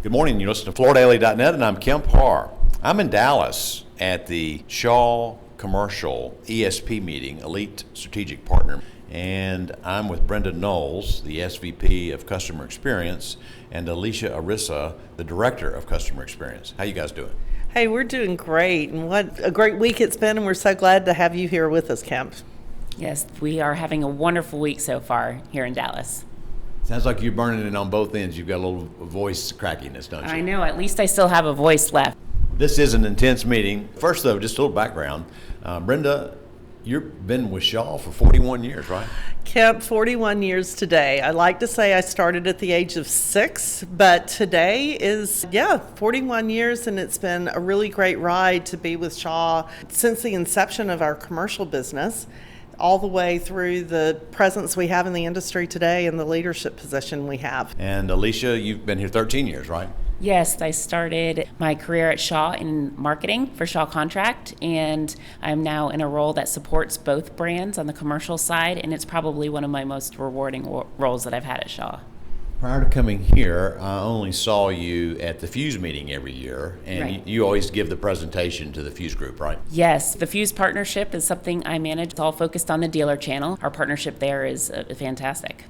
Good morning. You listen to FloorDaily.net, and I'm Kemp Harr. I'm in Dallas at the Shaw Commercial ESP meeting, Elite Strategic Partner, and I'm with Brenda Knowles, the SVP of Customer Experience, and Alicia Ariza, the Director of Customer Experience. How you guys doing? Hey, we're doing great, and what a great week it's been, and we're so glad to have you here with us, Kemp. Yes, we are having a wonderful week so far here in Dallas. Sounds like you're burning it on both ends. You've got a little voice crackiness, don't you? I know, at least I still have a voice left. This is an intense meeting. First, though, just a little background. Brenda, you've been with Shaw for 41 years, right? Kemp, 41 years today. I like to say I started at the age of 6, but today is, 41 years, and it's been a really great ride to be with Shaw since the inception of our commercial business, all the way through the presence we have in the industry today and the leadership position we have. And Alicia, you've been here 13 years, right? Yes, I started my career at Shaw in marketing for Shaw Contract, and I'm now in a role that supports both brands on the commercial side, and it's probably one of my most rewarding roles that I've had at Shaw. Prior to coming here, I only saw you at the Fuse meeting every year, and Right. you always give the presentation to the Fuse group, right? Yes, the Fuse partnership is something I manage. It's all focused on the dealer channel. Our partnership there is fantastic.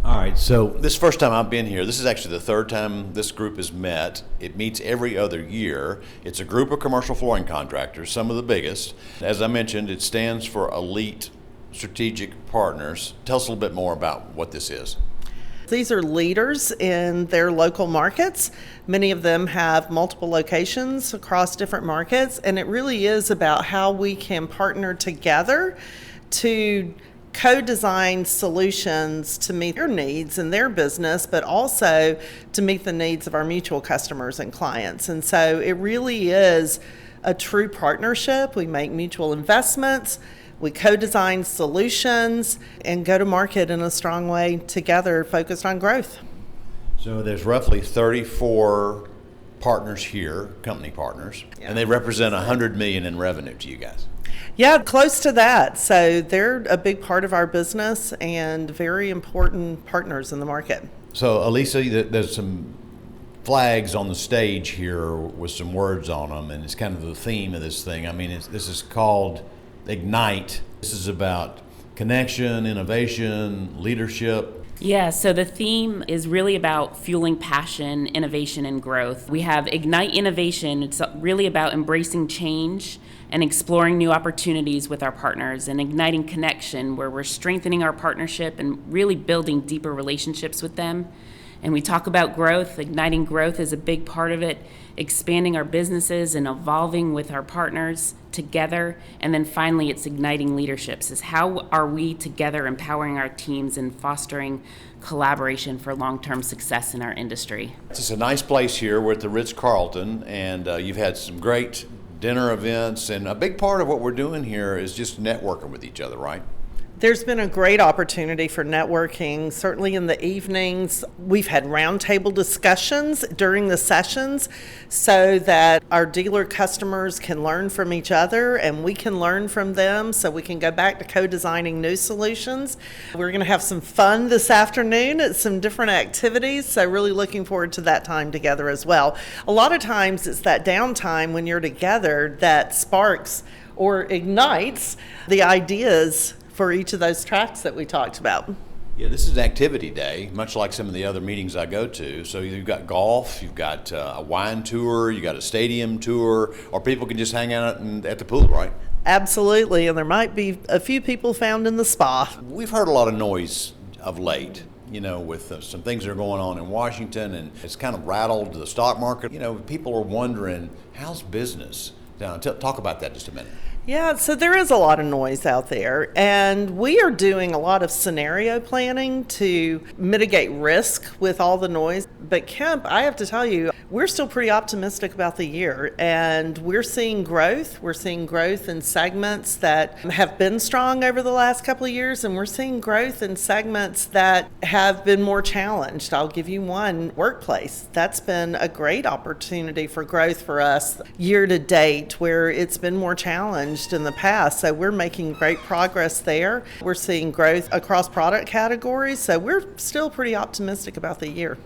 All right, so this first time I've been here, this is actually the third time this group has met. It meets every other year. It's a group of commercial flooring contractors, some of the biggest. As I mentioned, it stands for Elite Strategic Partners. Tell us a little bit more about what this is. These are leaders in their local markets. Many of them have multiple locations across different markets, and it really is about how we can partner together to co-design solutions to meet their needs and their business, but also to meet the needs of our mutual customers and clients. And so it really is a true partnership. We make mutual investments, we co-design solutions, and go to market in a strong way together, focused on growth. So there's roughly 34 partners here, company partners, and they represent $100 million in revenue to you guys. Yeah, close to that. So they're a big part of our business and very important partners in the market. So Alicia, there's some flags on the stage here with some words on them, and it's kind of the theme of this thing. I mean, this is called Ignite. This is about connection, innovation, leadership. Yeah, so the theme is really about fueling passion, innovation, and growth. We have Ignite Innovation. It's really about embracing change and exploring new opportunities with our partners, and igniting connection, where we're strengthening our partnership and really building deeper relationships with them. And we talk about growth. Igniting growth is a big part of it, expanding our businesses and evolving with our partners together. And then finally, it's igniting leaderships, is how are we together empowering our teams and fostering collaboration for long-term success in our industry. It's a nice place here. We're at the Ritz-Carlton, and you've had some great dinner events, and a big part of what we're doing here is just networking with each other, right? There's been a great opportunity for networking, certainly in the evenings. We've had roundtable discussions during the sessions so that our dealer customers can learn from each other and we can learn from them, so we can go back to co-designing new solutions. We're going to have some fun this afternoon at some different activities, so really looking forward to that time together as well. A lot of times it's that downtime when you're together that sparks or ignites the ideas for each of those tracks that we talked about. Yeah, this is activity day, much like some of the other meetings I go to. So you've got golf, you've got a wine tour, you got a stadium tour, or people can just hang out at the pool, right? Absolutely, and there might be a few people found in the spa. We've heard a lot of noise of late, with some things that are going on in Washington, and it's kind of rattled the stock market. People are wondering, how's business? Now, talk about that just a minute. Yeah, so there is a lot of noise out there, and we are doing a lot of scenario planning to mitigate risk with all the noise. But Kemp, I have to tell you, we're still pretty optimistic about the year, and we're seeing growth. We're seeing growth in segments that have been strong over the last couple of years, and we're seeing growth in segments that have been more challenged. I'll give you one, workplace. That's been a great opportunity for growth for us year to date, where it's been more challenged in the past. So we're making great progress there. We're seeing growth across product categories, so we're still pretty optimistic about the year.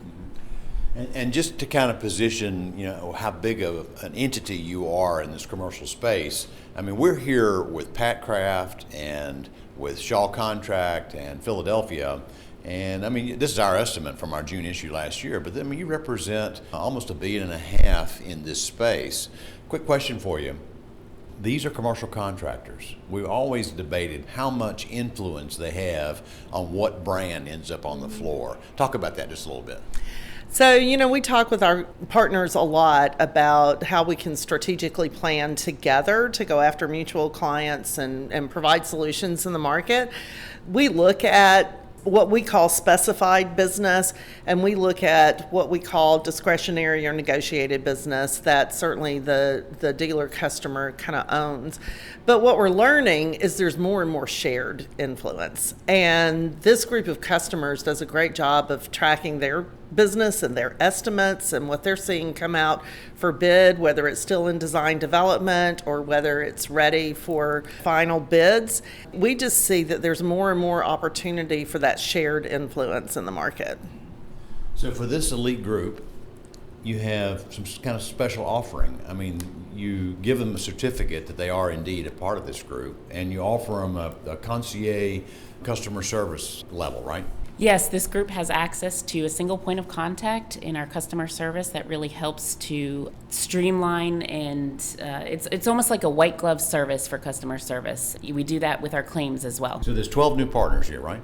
And just to kind of position, how big of an entity you are in this commercial space. I mean, we're here with Pat Craft and with Shaw Contract and Philadelphia. And I mean, this is our estimate from our June issue last year, but I mean, you represent almost $1.5 billion in this space. Quick question for you. These are commercial contractors. We've always debated how much influence they have on what brand ends up on the floor. Talk about that just a little bit. So, we talk with our partners a lot about how we can strategically plan together to go after mutual clients and provide solutions in the market. We look at what we call specified business, and we look at what we call discretionary or negotiated business that certainly the dealer customer kind of owns. But what we're learning is there's more and more shared influence. And this group of customers does a great job of tracking their business and their estimates and what they're seeing come out for bid, whether it's still in design development or whether it's ready for final bids. We just see that there's more and more opportunity for that shared influence in the market. So for this elite group, you have some kind of special offering. I mean, you give them a certificate that they are indeed a part of this group, and you offer them a concierge customer service level, right? Yes, this group has access to a single point of contact in our customer service that really helps to streamline, and it's almost like a white glove service for customer service. We do that with our claims as well. So there's 12 new partners here, right?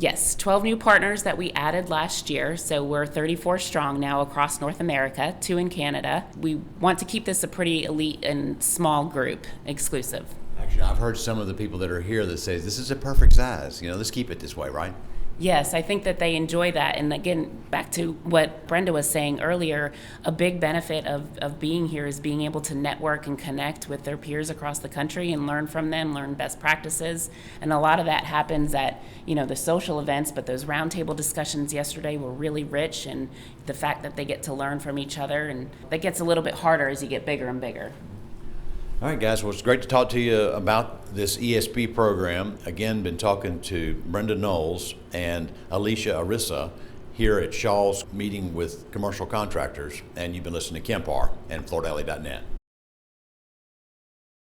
Yes, 12 new partners that we added last year, so we're 34 strong now across North America, 2 in Canada. We want to keep this a pretty elite and small group, exclusive. Actually, I've heard some of the people that are here that say this is a perfect size. Let's keep it this way, right? Yes, I think that they enjoy that. And again, back to what Brenda was saying earlier, a big benefit of being here is being able to network and connect with their peers across the country and learn from them, learn best practices. And a lot of that happens at, the social events, but those roundtable discussions yesterday were really rich, and the fact that they get to learn from each other, and that gets a little bit harder as you get bigger and bigger. All right, guys. Well, it's great to talk to you about this ESP program. Again, been talking to Brenda Knowles and Alicia Ariza here at Shaw's meeting with commercial contractors, and you've been listening to Kemp Harr and FloorDaily.net.